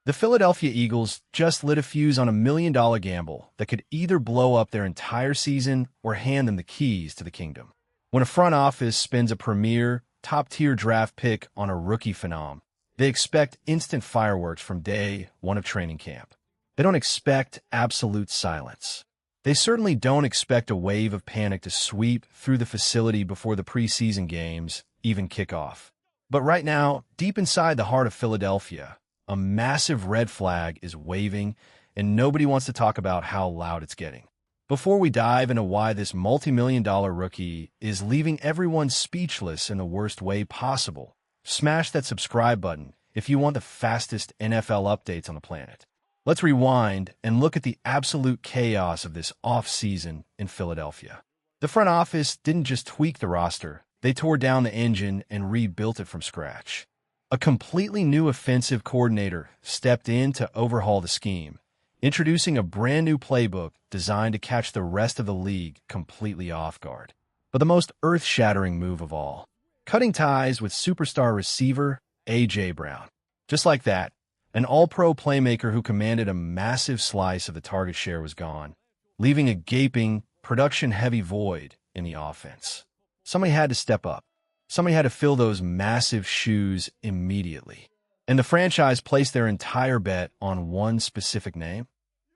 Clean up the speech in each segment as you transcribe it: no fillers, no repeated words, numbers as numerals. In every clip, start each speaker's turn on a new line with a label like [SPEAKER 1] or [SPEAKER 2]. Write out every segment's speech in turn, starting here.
[SPEAKER 1] The Philadelphia Eagles just lit a fuse on $1 million gamble that could either blow up their entire season or hand them the keys to the kingdom. When a front office spends a premier, top-tier draft pick on a rookie phenom, they expect instant fireworks from day one of training camp. They don't expect absolute silence. They certainly don't expect a wave of panic to sweep through the facility before the preseason games even kick off. But right now, deep inside the heart of Philadelphia, a massive red flag is waving, and nobody wants to talk about how loud it's getting. Before we dive into why this multi-million-dollar rookie is leaving everyone speechless in the worst way possible, smash that subscribe button if you want the fastest NFL updates on the planet. Let's rewind and look at the absolute chaos of this offseason in Philadelphia. The front office didn't just tweak the roster, they tore down the engine and rebuilt it from scratch. A completely new offensive coordinator stepped in to overhaul the scheme, introducing a brand new playbook designed to catch the rest of the league completely off guard. But the most earth-shattering move of all, cutting ties with superstar receiver A.J. Brown. Just like that, an all-pro playmaker who commanded a massive slice of the target share was gone, leaving a gaping, production-heavy void in the offense. Somebody had to step up. Somebody had to fill those massive shoes immediately. And the franchise placed their entire bet on one specific name,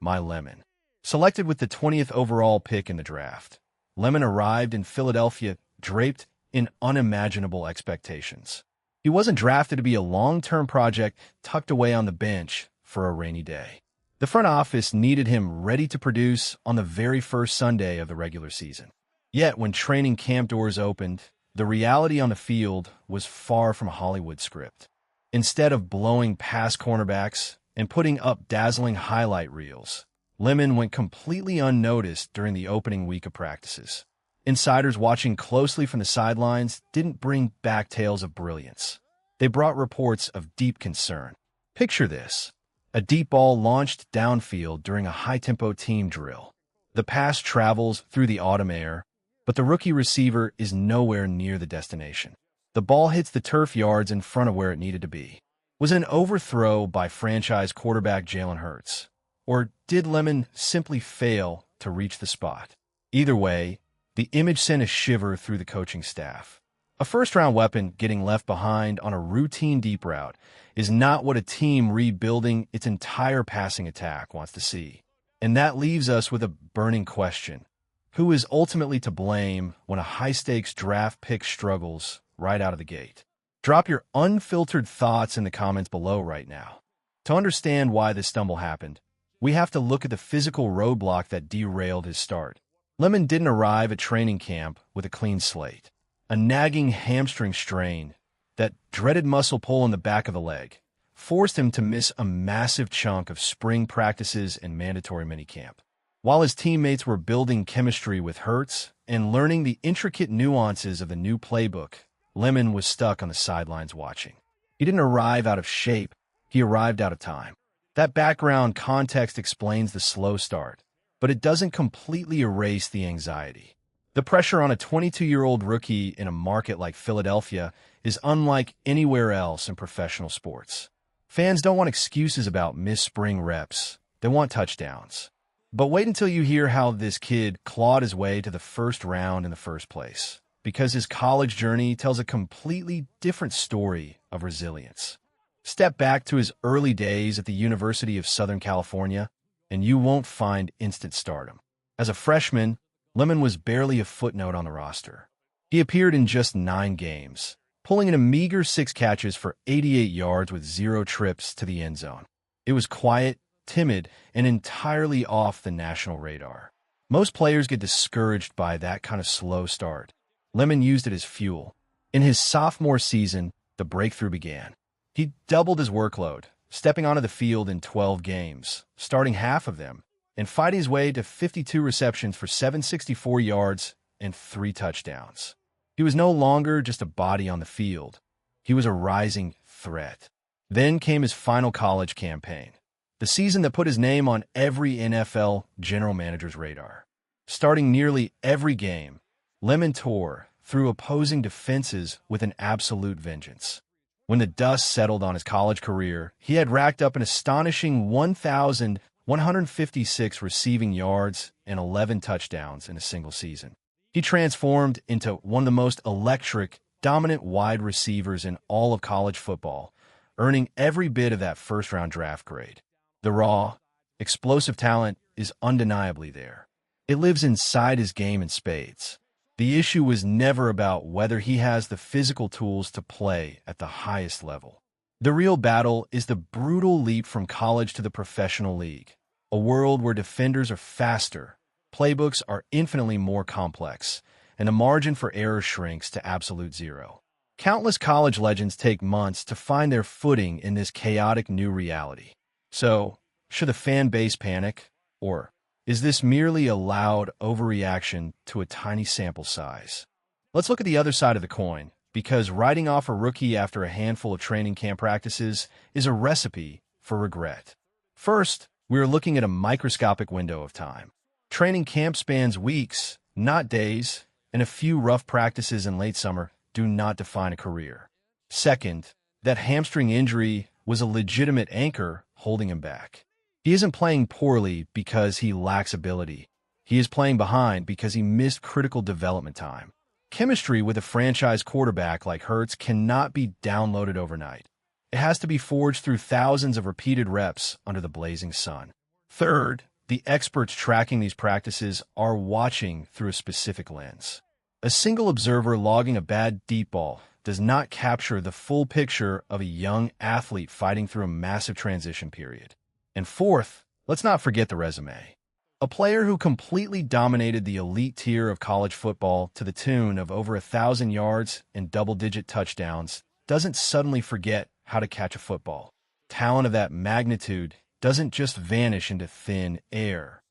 [SPEAKER 1] Makai Lemon. Selected with the 20th overall pick in the draft, Lemon arrived in Philadelphia draped in unimaginable expectations. He wasn't drafted to be a long-term project tucked away on the bench for a rainy day. The front office needed him ready to produce on the very first Sunday of the regular season. Yet when training camp doors opened, the reality on the field was far from a Hollywood script. Instead of blowing past cornerbacks and putting up dazzling highlight reels, Lemon went completely unnoticed during the opening week of practices. Insiders watching closely from the sidelines didn't bring back tales of brilliance. They brought reports of deep concern. Picture this: a deep ball launched downfield during a high-tempo team drill. The pass travels through the autumn air, but the rookie receiver is nowhere near the destination. The ball hits the turf yards in front of where it needed to be. Was it an overthrow by franchise quarterback Jalen Hurts? Or did Lemon simply fail to reach the spot? Either way, the image sent a shiver through the coaching staff. A first-round weapon getting left behind on a routine deep route is not what a team rebuilding its entire passing attack wants to see. And that leaves us with a burning question. Who is ultimately to blame when a high-stakes draft pick struggles right out of the gate? Drop your unfiltered thoughts in the comments below right now. To understand why this stumble happened, we have to look at the physical roadblock that derailed his start. Lemon didn't arrive at training camp with a clean slate. A nagging hamstring strain, that dreaded muscle pull in the back of the leg, forced him to miss a massive chunk of spring practices and mandatory minicamp. While his teammates were building chemistry with Hurts and learning the intricate nuances of the new playbook, Lemon was stuck on the sidelines watching. He didn't arrive out of shape, he arrived out of time. That background context explains the slow start, but it doesn't completely erase the anxiety. The pressure on a 22-year-old rookie in a market like Philadelphia is unlike anywhere else in professional sports. Fans don't want excuses about missed spring reps, they want touchdowns. But wait until you hear how this kid clawed his way to the first round in the first place, because his college journey tells a completely different story of resilience. Step back to his early days at the University of Southern California, and you won't find instant stardom. As a freshman, Lemon was barely a footnote on the roster. He appeared in just 9 games, pulling in a meager 6 catches for 88 yards with 0 trips to the end zone. It was quiet, timid, and entirely off the national radar. Most players get discouraged by that kind of slow start. Lemon used it as fuel. In his sophomore season, the breakthrough began. He doubled his workload, stepping onto the field in 12 games, starting half of them, and fighting his way to 52 receptions for 764 yards and 3 touchdowns. He was no longer just a body on the field. He was a rising threat. Then came his final college campaign, the season that put his name on every NFL general manager's radar. Starting nearly every game, Lemon tore through opposing defenses with an absolute vengeance. When the dust settled on his college career, he had racked up an astonishing 1,156 receiving yards and 11 touchdowns in a single season. He transformed into one of the most electric, dominant wide receivers in all of college football, earning every bit of that first-round draft grade. The raw, explosive talent is undeniably there. It lives inside his game in spades. The issue was never about whether he has the physical tools to play at the highest level. The real battle is the brutal leap from college to the professional league, a world where defenders are faster, playbooks are infinitely more complex, and the margin for error shrinks to absolute zero. Countless college legends take months to find their footing in this chaotic new reality. So, should the fan base panic? Or is this merely a loud overreaction to a tiny sample size? Let's look at the other side of the coin, because writing off a rookie after a handful of training camp practices is a recipe for regret. First, we are looking at a microscopic window of time. Training camp spans weeks, not days, and a few rough practices in late summer do not define a career. Second, that hamstring injury was a legitimate anchor holding him back. He isn't playing poorly because he lacks ability. He is playing behind because he missed critical development time. Chemistry with a franchise quarterback like Hurts cannot be downloaded overnight. It has to be forged through thousands of repeated reps under the blazing sun. Third, the experts tracking these practices are watching through a specific lens. A single observer logging a bad deep ball does not capture the full picture of a young athlete fighting through a massive transition period. And fourth, let's not forget the resume. A player who completely dominated the elite tier of college football to the tune of over 1,000 yards and double-digit touchdowns doesn't suddenly forget how to catch a football. Talent of that magnitude doesn't just vanish into thin air.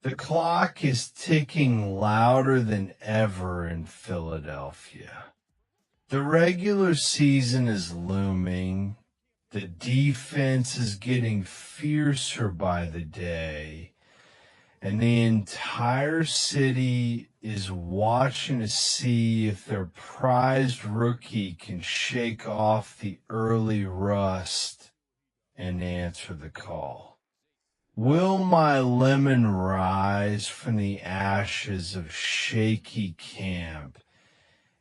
[SPEAKER 1] The clock is ticking louder than ever in Philadelphia. The regular season is looming. The defense is getting fiercer by the day, and the entire city is watching to see if their prized rookie can shake off the early rust and answer the call. Will my lemon rise from the ashes of shaky camp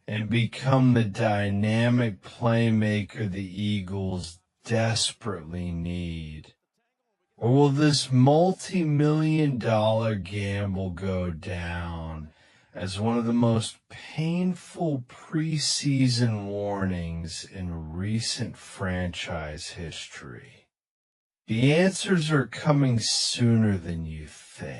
[SPEAKER 1] and become the dynamic playmaker the Eagles desperately need? Or will this multi-million-dollar gamble go down as one of the most painful preseason warnings in recent franchise history? The answers are coming sooner than you think.